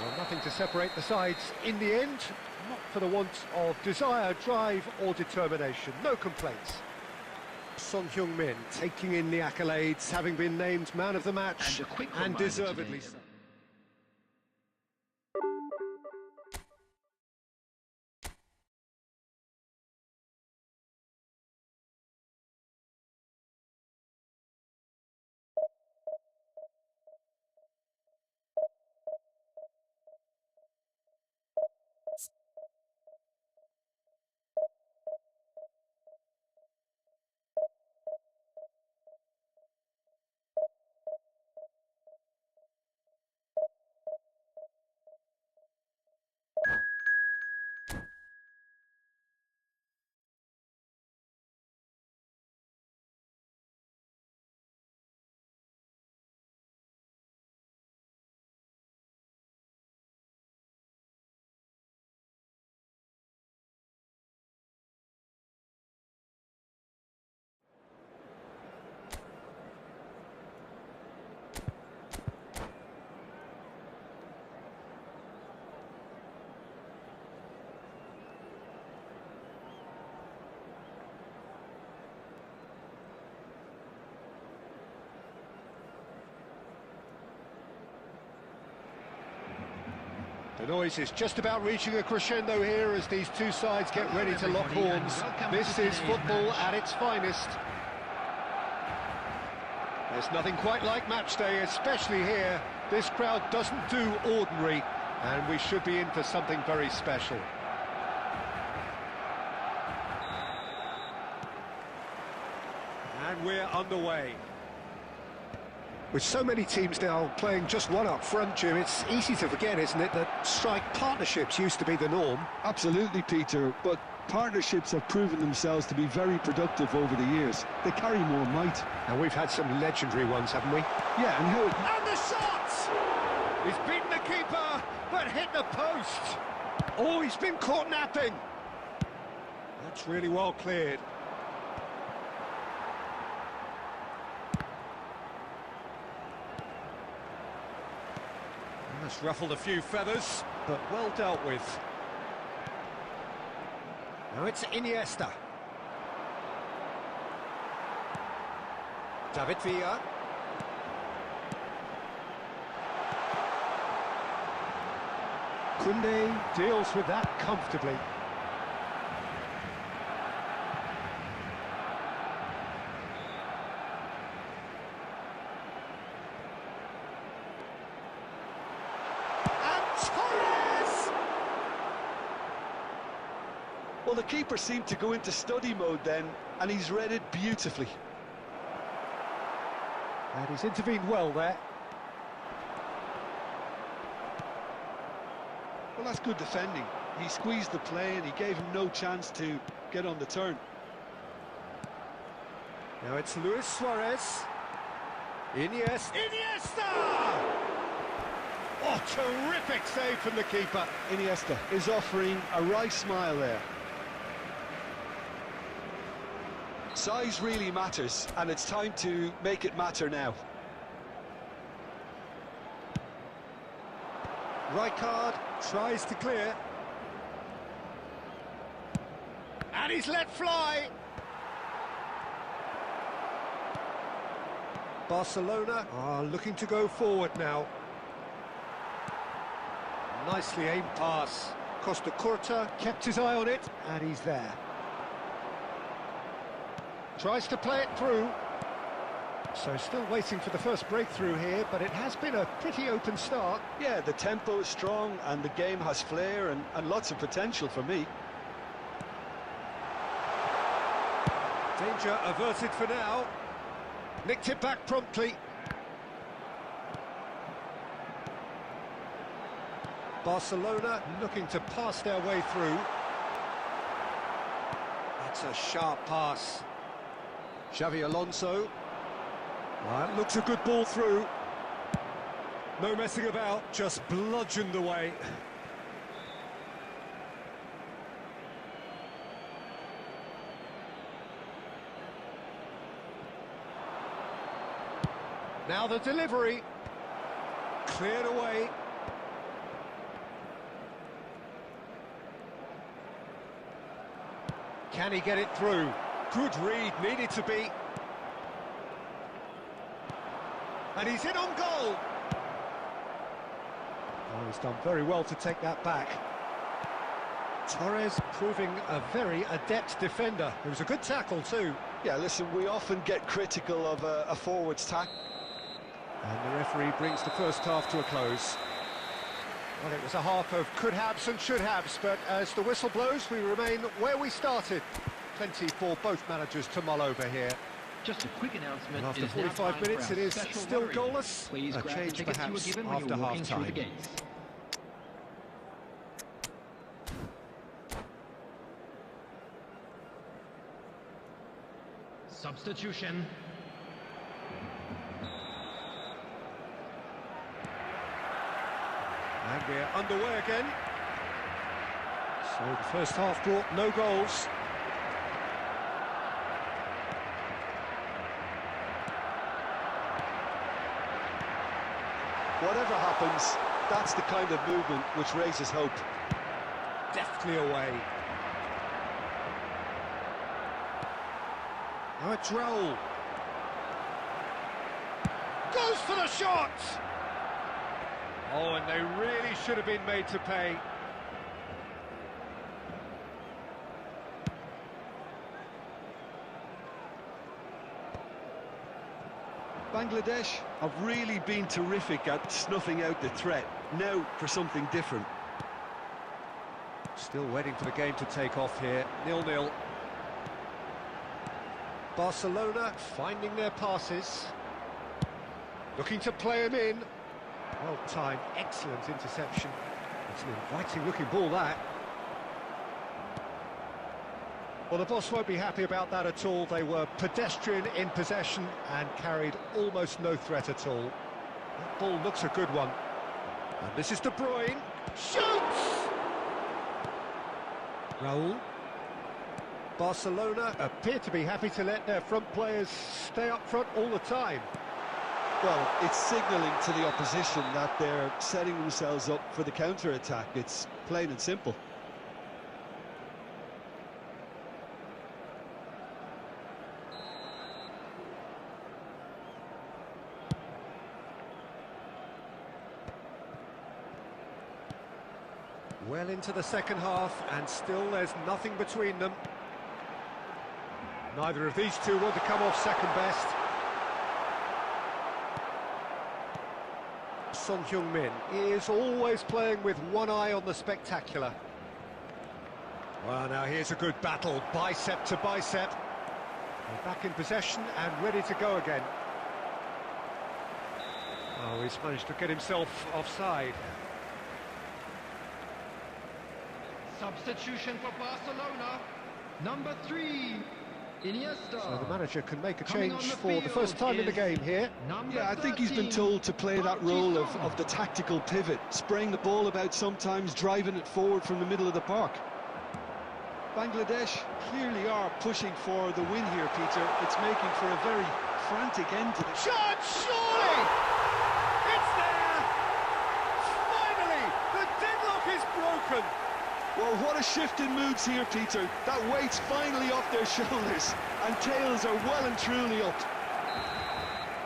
Well, nothing to separate the sides in the end. Not for the want of desire, drive or determination. No complaints. Son Heung-min taking in the accolades, having been named man of the match, and deservedly so. The noise is just about reaching a crescendo here as these two sides get ready to lock horns. This is football at its finest. There's nothing quite like match day, especially here. This crowd doesn't do ordinary, and we should be in for something very special. And we're underway. With so many teams now playing just one up front, Jim, it's easy to forget, isn't it, that strike partnerships used to be the norm? Absolutely, Peter, but partnerships have proven themselves to be very productive over the years. They carry more might. And we've had some legendary ones, haven't we? Yeah, and how... And the shot! He's beaten the keeper, but hit the post. Oh, he's been caught napping. That's really well cleared. That's ruffled a few feathers, but well dealt with. Now it's Iniesta. David Villa. Koundé deals with that comfortably. Well, the keeper seemed to go into study mode then, and he's read it beautifully. And he's intervened well there. Well, that's good defending. He squeezed the play and he gave him no chance to get on the turn. Now it's Luis Suarez. Iniesta! Oh, terrific save from the keeper. Iniesta is offering a wry smile there. Size really matters, and it's time to make it matter now. Rijkaard tries to clear. And he's let fly. Barcelona are looking to go forward now. Nicely aimed pass. Costa Curta kept his eye on it, and he's there. Tries to play it through. So still waiting for the first breakthrough here, but it has been a pretty open start. Yeah, the tempo is strong and the game has flair and lots of potential for me. Danger averted for now. Nicked it back promptly. Barcelona looking to pass their way through. That's a sharp pass. Xavi Alonso. That looks a good ball through. No messing about, just bludgeoned away. Now the delivery. Cleared away. Can he get it through? Good read, needed to be. And he's in on goal. Oh, he's done very well to take that back. Torres proving a very adept defender. It was a good tackle too. Yeah, listen, we often get critical of a forward's tackle. And the referee brings the first half to a close. Well, it was a half of could-haves and should-haves, but as the whistle blows, we remain where we started. Plenty for both managers to mull over here. Just a quick announcement. And after 45 minutes, it is still goalless. Please a change perhaps after half-time. Substitution. And we're underway again. So the first half brought no goals. Whatever happens, that's the kind of movement which raises hope. Deftly away. Now it's Raul. Goes for the shot! Oh, and they really should have been made to pay. Bangladesh have really been terrific at snuffing out the threat. Now for something different. Still waiting for the game to take off here. 0-0. Barcelona finding their passes. Looking to play him in. Well timed, excellent interception. It's an inviting looking ball, that. Well, the boss won't be happy about that at all. They were pedestrian in possession and carried almost no threat at all. That ball looks a good one. And this is De Bruyne. Shoots! Raul. Barcelona appear to be happy to let their front players stay up front all the time. Well, it's signalling to the opposition that they're setting themselves up for the counter-attack. It's plain and simple. Well into the second half, and still there's nothing between them. Neither of these two want to come off second best. Son Heung-min is always playing with one eye on the spectacular. Well, now here's a good battle, bicep to bicep. They're back in possession and ready to go again. Oh, he's managed to get himself offside. Substitution for Barcelona. Number 3, Iniesta. So the manager can make a change for the first time in the game here. Yeah, I think he's been told to play that role of the tactical pivot, spraying the ball about sometimes, driving it forward from the middle of the park. Bangladesh clearly are pushing for the win here, Peter. It's making for a very frantic end to the Shot, surely! It's there! Finally, the deadlock is broken. Well, what a shift in moods here, Peter. That weight's finally off their shoulders, and tails are well and truly up.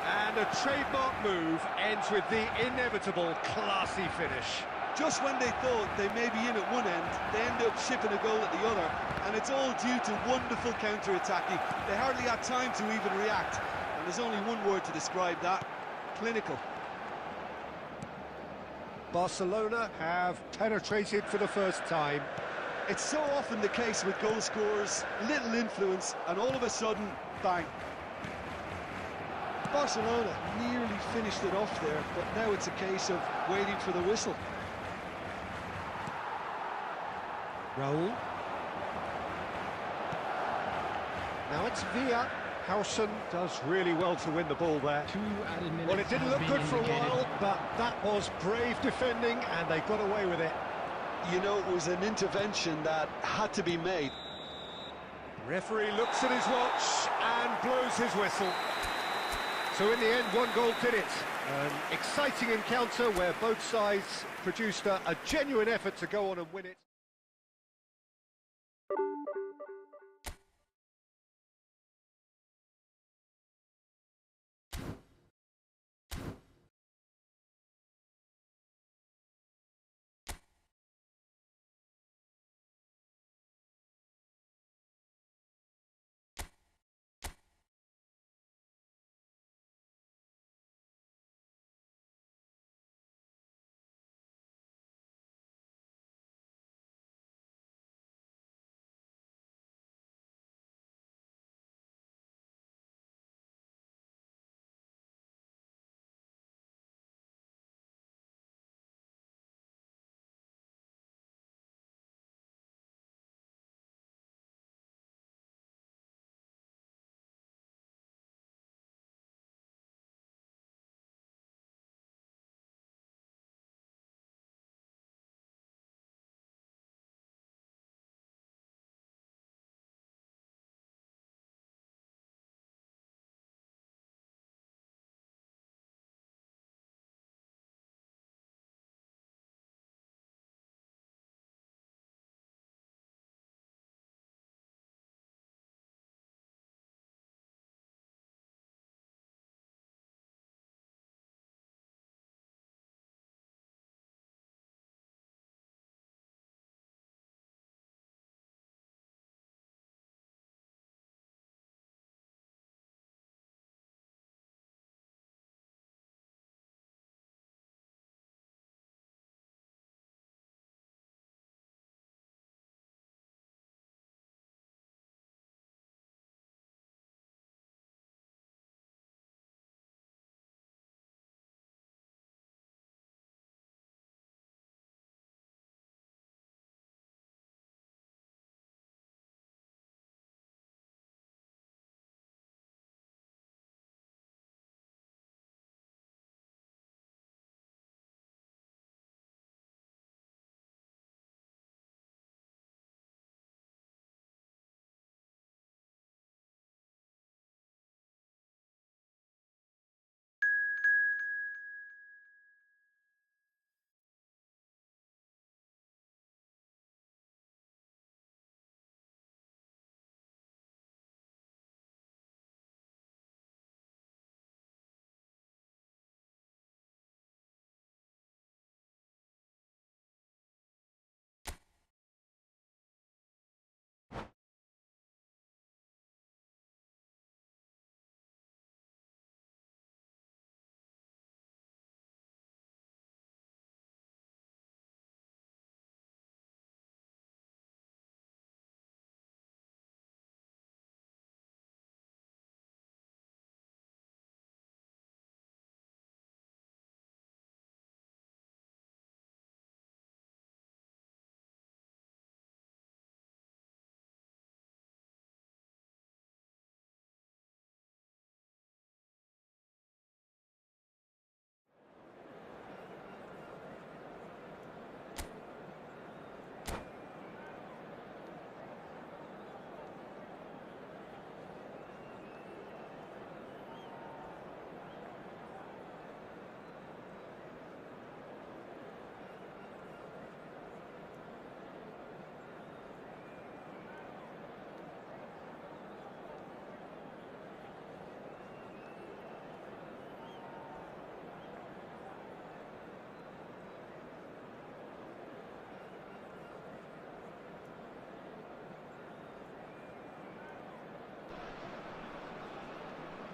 And a trademark move ends with the inevitable classy finish. Just when they thought they may be in at one end, they end up shipping a goal at the other, and it's all due to wonderful counter-attacking. They hardly had time to even react, and there's only one word to describe that: clinical. Barcelona have penetrated for the first time. It's so often the case with goal scorers, little influence, and all of a sudden, bang. Barcelona nearly finished it off there, but now it's a case of waiting for the whistle. Raul. Now it's Villa. Howson does really well to win the ball there. 2 added minutes. Well, it didn't look good for a while, but that was brave defending, and they got away with it. You know, it was an intervention that had to be made. Referee looks at his watch and blows his whistle. So in the end, 1 goal did it. An exciting encounter where both sides produced a genuine effort to go on and win it.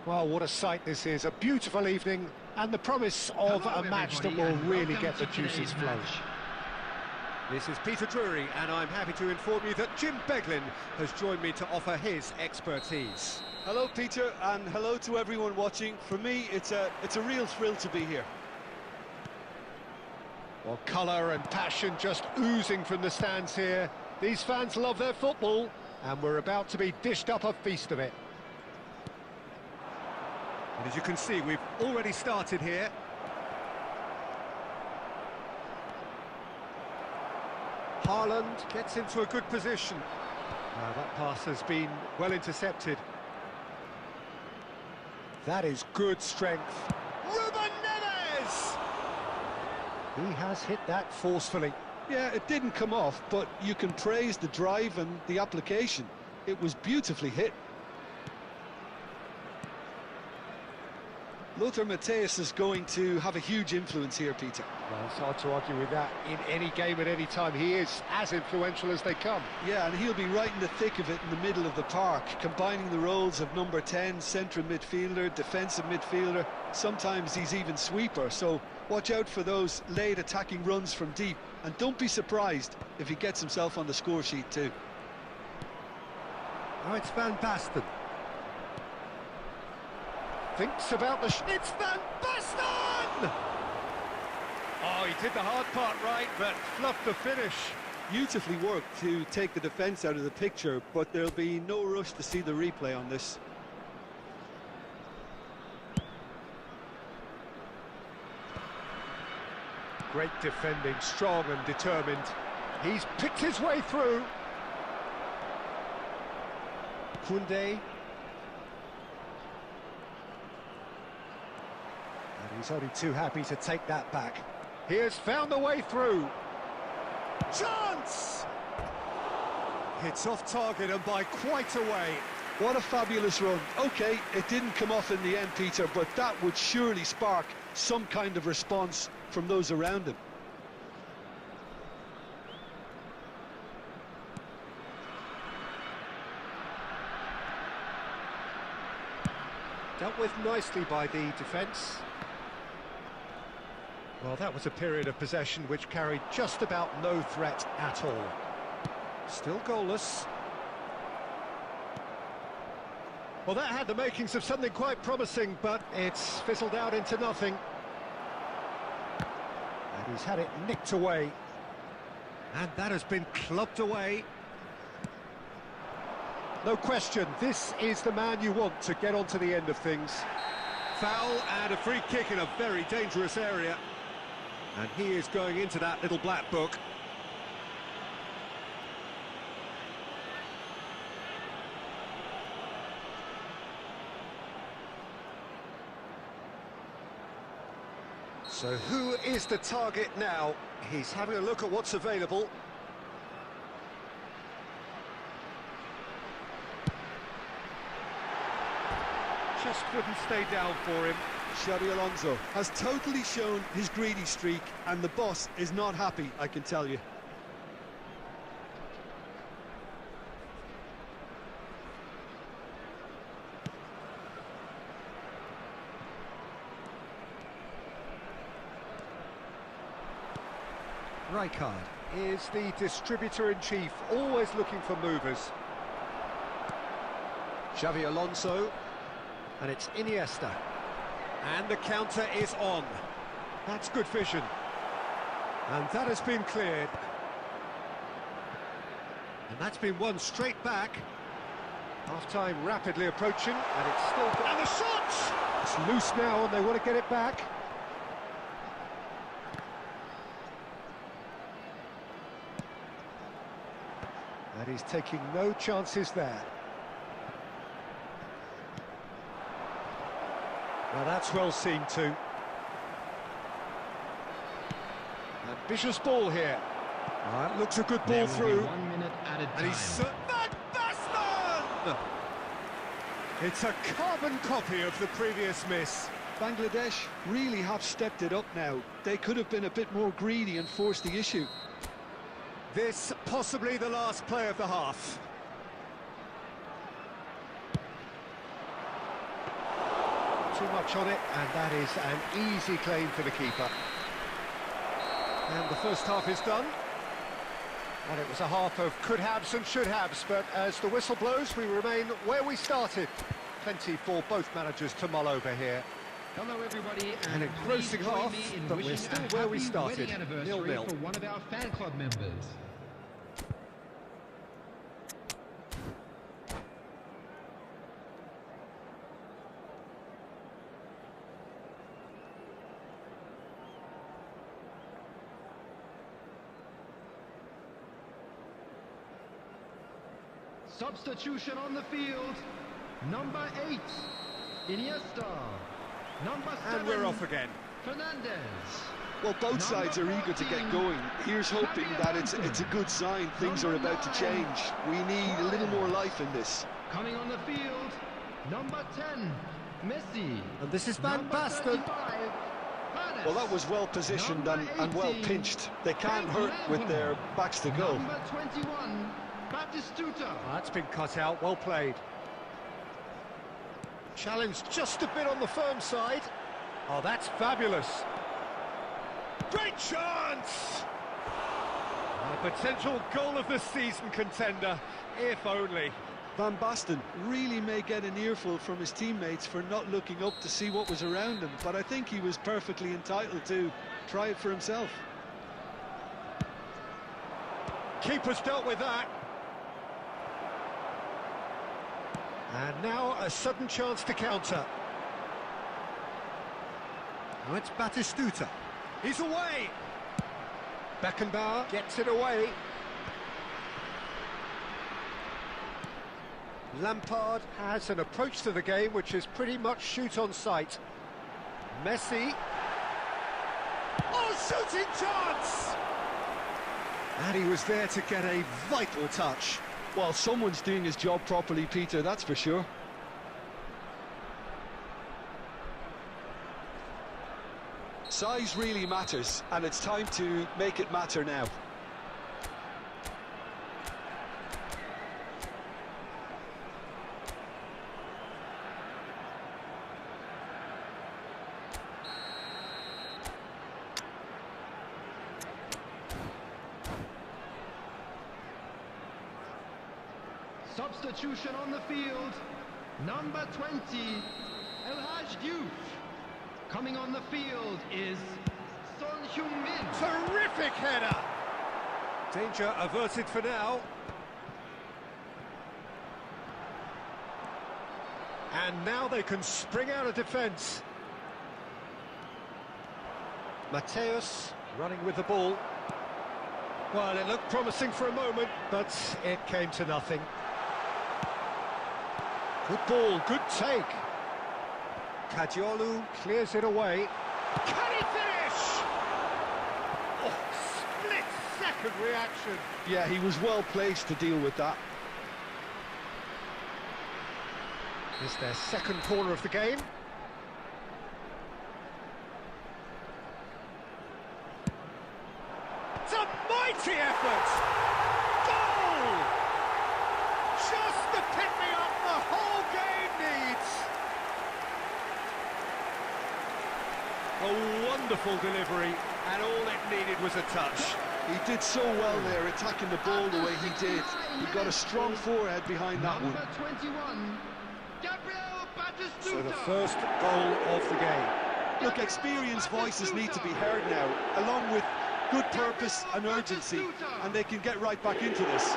Well, what a sight this is. A beautiful evening and the promise of Hello, a match that everybody, will and really welcome get the to juices today's flowing. match. This is Peter Drury, and I'm happy to inform you that Jim Beglin has joined me to offer his expertise. Hello, Peter, and hello to everyone watching. For me, it's a real thrill to be here. Well, colour and passion just oozing from the stands here. These fans love their football, and we're about to be dished up a feast of it. And as you can see, we've already started here. Haaland gets into a good position. That pass has been well intercepted. That is good strength. Ruben Neves! He has hit that forcefully. Yeah, it didn't come off, but you can praise the drive and the application. It was beautifully hit. Lothar Matthäus is going to have a huge influence here, Peter. Well, it's hard to argue with that. In any game at any time, he is as influential as they come. Yeah, and he'll be right in the thick of it in the middle of the park, combining the roles of number 10, central midfielder, defensive midfielder. Sometimes he's even sweeper, so watch out for those late attacking runs from deep, and don't be surprised if he gets himself on the score sheet too. Oh, it's Van Basten. Thinks about the... It's Van Basten! Oh, he did the hard part right, but fluffed the finish. Beautifully worked to take the defence out of the picture, but there'll be no rush to see the replay on this. Great defending, strong and determined. He's picked his way through. Koundé. And he's only too happy to take that back. He has found the way through. Chance! Hits off target and by quite a way. What a fabulous run. OK, it didn't come off in the end, Peter, but that would surely spark some kind of response from those around him. Dealt with nicely by the defence. Well, that was a period of possession which carried just about no threat at all. Still goalless. Well, that had the makings of something quite promising, but it's fizzled out into nothing. And he's had it nicked away. And that has been clubbed away. No question, this is the man you want to get onto the end of things. Foul and a free kick in a very dangerous area. And he is going into that little black book. So who is the target now? He's having a look at what's available. Just wouldn't stay down for him. Xabi Alonso has totally shown his greedy streak, and the boss is not happy, I can tell you. Rijkaard is the distributor-in-chief, always looking for movers. Xabi Alonso, and it's Iniesta. And the counter is on. That's good vision. And that has been cleared. And that's been won straight back. Half-time rapidly approaching, and it's still... And the shot! It's loose now, and they want to get it back. And he's taking no chances there. Well, that's well seen too. Ambitious ball here. That looks a good ball through. 1 minute added time. And he's... Van Basten! It's a carbon copy of the previous miss. Bangladesh really have stepped it up now. They could have been a bit more greedy and forced the issue. This possibly the last play of the half. Too much on it, and that is an easy claim for the keeper. And the first half is done. And it was a half of could-haves and should-haves, but as the whistle blows, we remain where we started. Plenty for both managers to mull over here. Hello everybody, An engrossing half, but we're still where we started, 0-0. for one of our fan club members. Substitution on the field. Number 8, Iniesta. Number 7, And we're off again. Fernandez. Well, both sides are eager to get going. Here's hoping that it's a good sign. Things are about to change. We need a little more life in this. Coming on the field, number 10, Messi. And this is Van Number Basten. 35, Well, that was well positioned and well pinched. They can't hurt with their backs to goal. Number 21, Batistuta. That's been cut out, well played. Challenged just a bit on the firm side. Oh, that's fabulous. Great chance! A potential goal of the season contender, if only. Van Basten really may get an earful from his teammates for not looking up to see what was around him, but I think he was perfectly entitled to try it for himself. Keeper's dealt with that. And now a sudden chance to counter. Now it's Batistuta. He's away. Beckenbauer gets it away. Lampard has an approach to the game which is pretty much shoot on sight. Messi. Oh, shooting chance! And he was there to get a vital touch. Well, someone's doing his job properly, Peter, that's for sure. Size really matters, and it's time to make it matter now. Substitution on the field, number 20, Diouf. Coming on the field is Son Heung-min. Terrific header! Danger averted for now. And now they can spring out of defence. Mateus running with the ball. Well, it looked promising for a moment, but it came to nothing. Good ball, good take. Kadiolu clears it away. Can he finish? Oh, split-second reaction. Yeah, he was well placed to deal with that. It's their second corner of the game. It's a mighty effort! Goal! Just the pick-me-up the whole game needs! A wonderful delivery, and all it needed was a touch. He did so well there, attacking the ball the way he did. He got a strong forehead behind that one. Number 21, Gabriel Batistuta. So the first goal of the game. Look, experienced voices need to be heard now, along with good purpose and urgency, and they can get right back into this.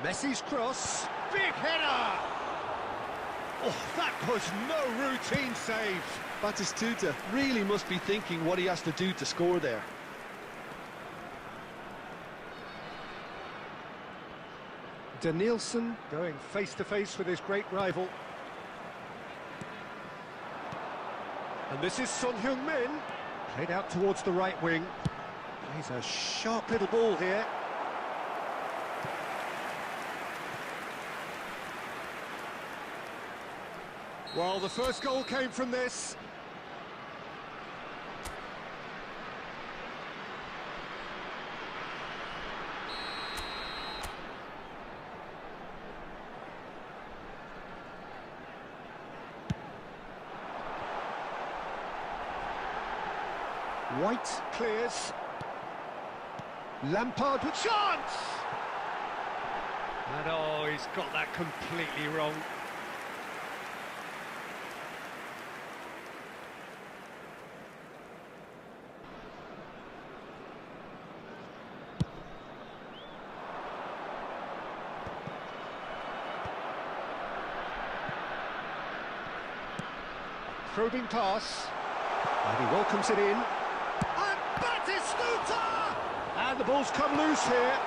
Messi's cross, big header! Oh, that was no routine save. Batistuta really must be thinking what he has to do to score there. Danielson going face-to-face with his great rival. And this is Son Heung-min, played out towards the right wing. He's a sharp little ball here. Well, the first goal came from this. White clears. Lampard with chance! And oh, he's got that completely wrong. Probing pass, and he welcomes it in. And Batistuta! And the ball's come loose here.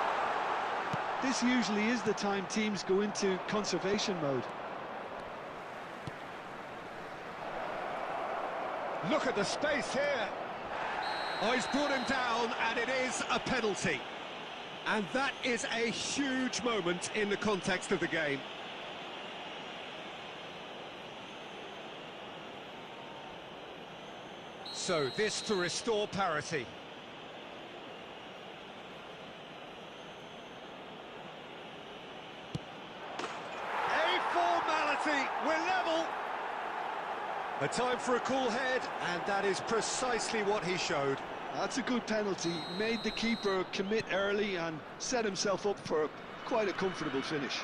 This usually is the time teams go into conservation mode. Look at the space here. Oh, he's brought him down, and it is a penalty. And that is a huge moment in the context of the game. So, this to restore parity. A formality, we're level. A time for a cool head, and that is precisely what he showed. That's a good penalty, made the keeper commit early and set himself up for quite a comfortable finish.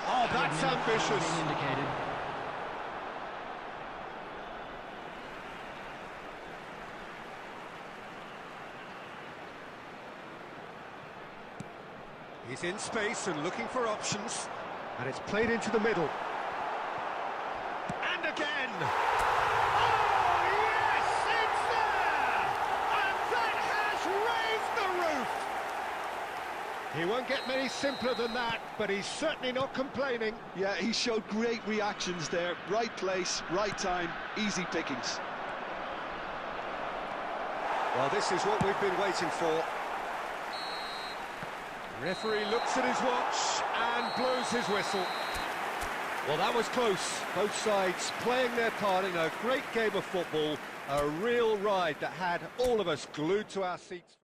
Oh, that's ambitious. He's in space and looking for options, and it's played into the middle. And again! Oh, yes, it's there! And that has raised the roof! He won't get many simpler than that, but he's certainly not complaining. Yeah, he showed great reactions there. Right place, right time, easy pickings. Well, this is what we've been waiting for. Referee looks at his watch and blows his whistle. Well, that was close. Both sides playing their part in a great game of football. A real ride that had all of us glued to our seats.